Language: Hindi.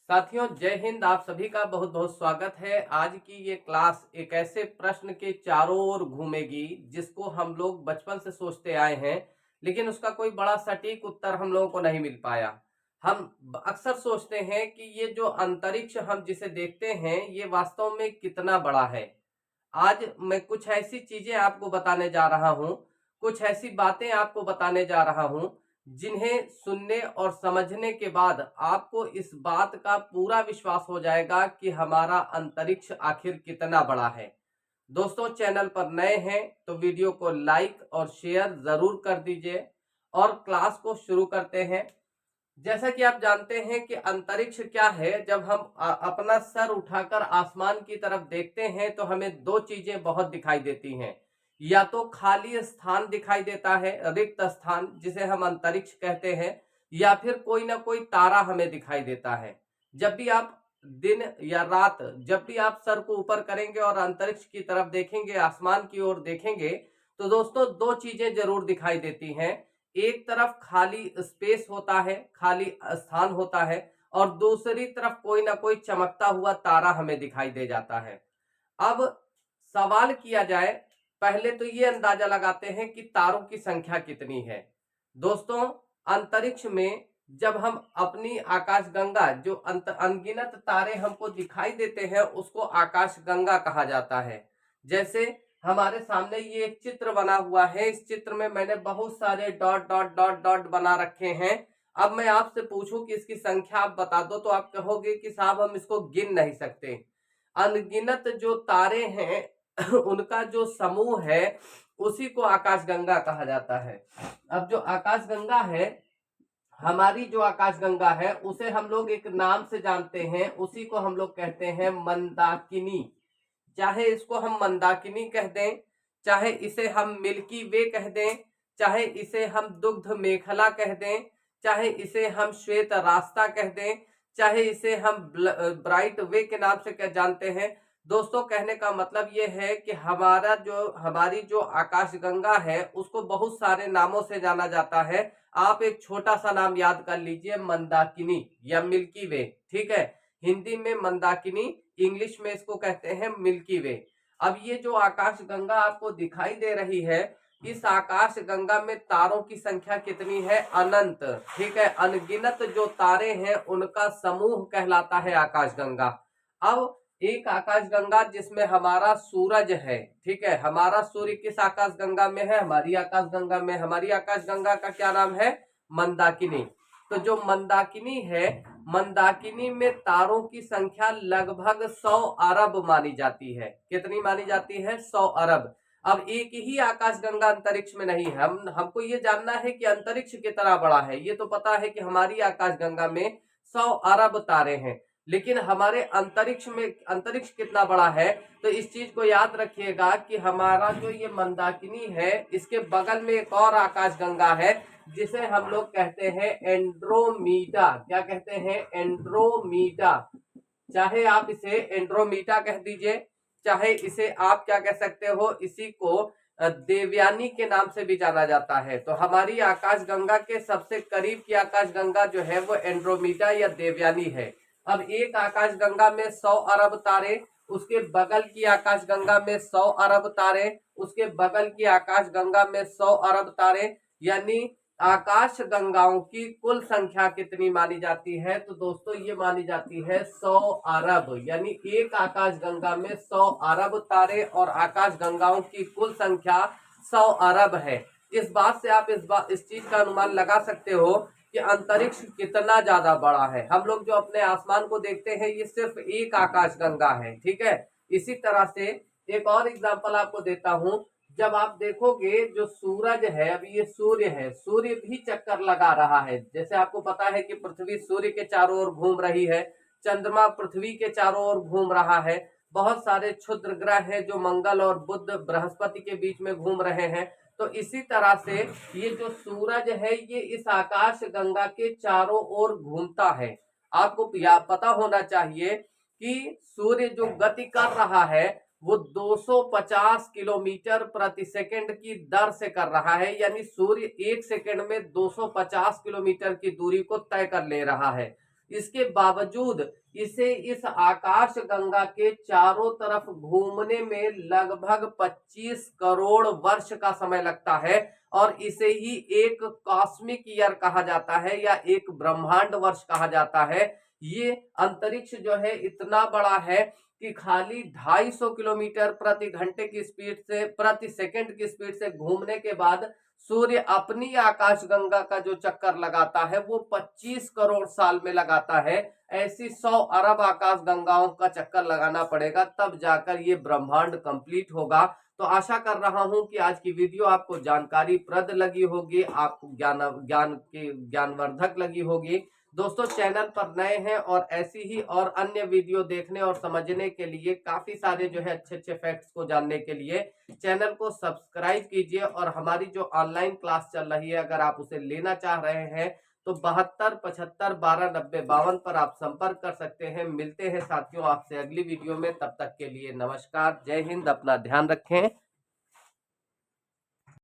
साथियों, जय हिंद। आप सभी का बहुत बहुत स्वागत है। आज की ये क्लास एक ऐसे प्रश्न के चारों ओर घूमेगी जिसको हम लोग बचपन से सोचते आए हैं, लेकिन उसका कोई बड़ा सटीक उत्तर हम लोगों को नहीं मिल पाया। हम अक्सर सोचते हैं कि ये जो अंतरिक्ष हम जिसे देखते हैं ये वास्तव में कितना बड़ा है। आज मैं कुछ ऐसी चीजें आपको बताने जा रहा हूं, कुछ ऐसी बातें आपको बताने जा रहा हूं जिन्हें सुनने और समझने के बाद आपको इस बात का पूरा विश्वास हो जाएगा कि हमारा अंतरिक्ष आखिर कितना बड़ा है। दोस्तों, चैनल पर नए हैं तो वीडियो को लाइक और शेयर जरूर कर दीजिए और क्लास को शुरू करते हैं। जैसा कि आप जानते हैं कि अंतरिक्ष क्या है। जब हम अपना सर उठाकर आसमान की तरफ देखते हैं तो हमें दो चीजें बहुत दिखाई देती हैं। या तो खाली स्थान दिखाई देता है, रिक्त स्थान जिसे हम अंतरिक्ष कहते हैं, या फिर कोई ना कोई तारा हमें दिखाई देता है। जब भी आप दिन या रात, जब भी आप सर को ऊपर करेंगे और अंतरिक्ष की तरफ देखेंगे, आसमान की ओर देखेंगे, तो दोस्तों दो चीजें जरूर दिखाई देती हैं। एक तरफ खाली स्पेस होता है, खाली स्थान होता है, और दूसरी तरफ कोई ना कोई चमकता हुआ तारा हमें दिखाई दे जाता है। अब सवाल किया जाए, पहले तो ये अंदाजा लगाते हैं कि तारों की संख्या कितनी है। दोस्तों, अंतरिक्ष में जब हम अपनी आकाशगंगा, जो अनगिनत तारे हमको दिखाई देते हैं, उसको आकाशगंगा कहा जाता है। जैसे हमारे सामने ये एक चित्र बना हुआ है, इस चित्र में मैंने बहुत सारे डॉट डॉट डॉट डॉट बना रखे हैं। अब मैं आपसे पूछूं कि इसकी संख्या आप बता दो तो आप कहोगे कि साहब हम इसको गिन नहीं सकते। अनगिनत जो तारे हैं उनका जो समूह है उसी को आकाशगंगा कहा जाता है। अब जो आकाशगंगा है, हमारी जो आकाशगंगा है, उसे हम लोग एक नाम से जानते हैं, उसी को हम लोग कहते हैं मंदाकिनी। चाहे इसको हम मंदाकिनी कह दें, चाहे इसे हम मिल्की वे कह दें, चाहे इसे हम दुग्ध मेखला कह दें, चाहे इसे हम श्वेत रास्ता कह दें, चाहे इसे हम ब्राइट वे के नाम से क्या जानते हैं। दोस्तों, कहने का मतलब ये है कि हमारी जो आकाशगंगा है उसको बहुत सारे नामों से जाना जाता है। आप एक छोटा सा नाम याद कर लीजिए, मंदाकिनी या मिल्की वे। ठीक है, हिंदी में मंदाकिनी, इंग्लिश में इसको कहते हैं मिल्की वे। अब ये जो आकाशगंगा आपको दिखाई दे रही है, इस आकाशगंगा में तारों की संख्या कितनी है? अनंत। ठीक है, अनगिनत जो तारे हैं उनका समूह कहलाता है आकाशगंगा। अब एक आकाशगंगा जिसमें हमारा सूरज है, ठीक है, हमारा सूर्य किस आकाशगंगा में है? हमारी आकाशगंगा में। हमारी आकाशगंगा का क्या नाम है? मंदाकिनी। तो जो मंदाकिनी है, मंदाकिनी में तारों की संख्या लगभग 100 अरब मानी जाती है। कितनी मानी जाती है? 100 अरब। अब एक ही आकाशगंगा अंतरिक्ष में नहीं है। हमको ये जानना है कि अंतरिक्ष कितना बड़ा है। ये तो पता है कि हमारी आकाशगंगा में 100 अरब तारे हैं, लेकिन हमारे अंतरिक्ष कितना बड़ा है? तो इस चीज को याद रखिएगा कि हमारा जो ये मंदाकिनी है, इसके बगल में एक और आकाशगंगा है जिसे हम लोग कहते हैं एंड्रोमीडा। क्या कहते हैं? एंड्रोमीडा। चाहे आप इसे एंड्रोमीडा कह दीजिए, चाहे इसे आप क्या कह सकते हो, इसी को देवयानी के नाम से भी जाना जाता है। तो हमारी आकाशगंगा के सबसे करीब की आकाशगंगा जो है वो एंड्रोमीडा या देवयानी है। अब एक आकाशगंगा में 100 अरब तारे, उसके बगल की आकाशगंगा में 100 अरब तारे, उसके बगल की आकाशगंगा में 100 अरब तारे, यानी आकाश गंगाओं की कुल संख्या कितनी मानी जाती है? तो दोस्तों ये मानी जाती है 100 अरब। यानी एक आकाश गंगा में 100 अरब तारे और आकाश गंगाओं की कुल संख्या 100 अरब है। इस बात से आप इस चीज का अनुमान लगा सकते हो कि अंतरिक्ष कितना ज्यादा बड़ा है। हम लोग जो अपने आसमान को देखते हैं ये सिर्फ एक आकाश गंगा है। ठीक है, इसी तरह से एक और एग्जाम्पल आपको देता हूं। जब आप देखोगे जो सूरज है, अभी ये सूर्य है, सूर्य भी चक्कर लगा रहा है। जैसे आपको पता है कि पृथ्वी सूर्य के चारों ओर घूम रही है, चंद्रमा पृथ्वी के चारों ओर घूम रहा है, बहुत सारे क्षुद्र ग्रह है जो मंगल और बुध बृहस्पति के बीच में घूम रहे हैं। तो इसी तरह से ये जो सूरज है ये इस आकाश गंगा के चारों ओर घूमता है। आपको पता होना चाहिए कि सूर्य जो गति कर रहा है वो 250 किलोमीटर प्रति सेकंड की दर से कर रहा है। यानी सूर्य एक सेकंड में 250 किलोमीटर की दूरी को तय कर ले रहा है। इसके बावजूद इसे इस आकाश गंगा के चारों तरफ घूमने में लगभग 25 करोड़ वर्ष का समय लगता है और इसे ही एक कॉस्मिक ईयर कहा जाता है या एक ब्रह्मांड वर्ष कहा जाता है। ये अंतरिक्ष जो है इतना बड़ा है कि खाली 250 किलोमीटर प्रति घंटे की स्पीड से, प्रति सेकंड की स्पीड से घूमने के बाद सूर्य अपनी आकाशगंगा का जो चक्कर लगाता है वो 25 करोड़ साल में लगाता है। ऐसी 100 अरब आकाशगंगाओं का चक्कर लगाना पड़ेगा, तब जाकर ये ब्रह्मांड कंप्लीट होगा। तो आशा कर रहा हूं कि आज की वीडियो आपको जानकारी प्रद लगी होगी, आपको ज्ञानवर्धक लगी होगी। दोस्तों, चैनल पर नए हैं और ऐसी ही और अन्य वीडियो देखने और समझने के लिए, काफी सारे जो है अच्छे अच्छे फैक्ट्स को जानने के लिए चैनल को सब्सक्राइब कीजिए। और हमारी जो ऑनलाइन क्लास चल रही है, अगर आप उसे लेना चाह रहे हैं तो 7275129052 पर आप संपर्क कर सकते हैं। मिलते हैं साथियों आपसे अगली वीडियो में, तब तक के लिए नमस्कार, जय हिंद, अपना ध्यान रखें।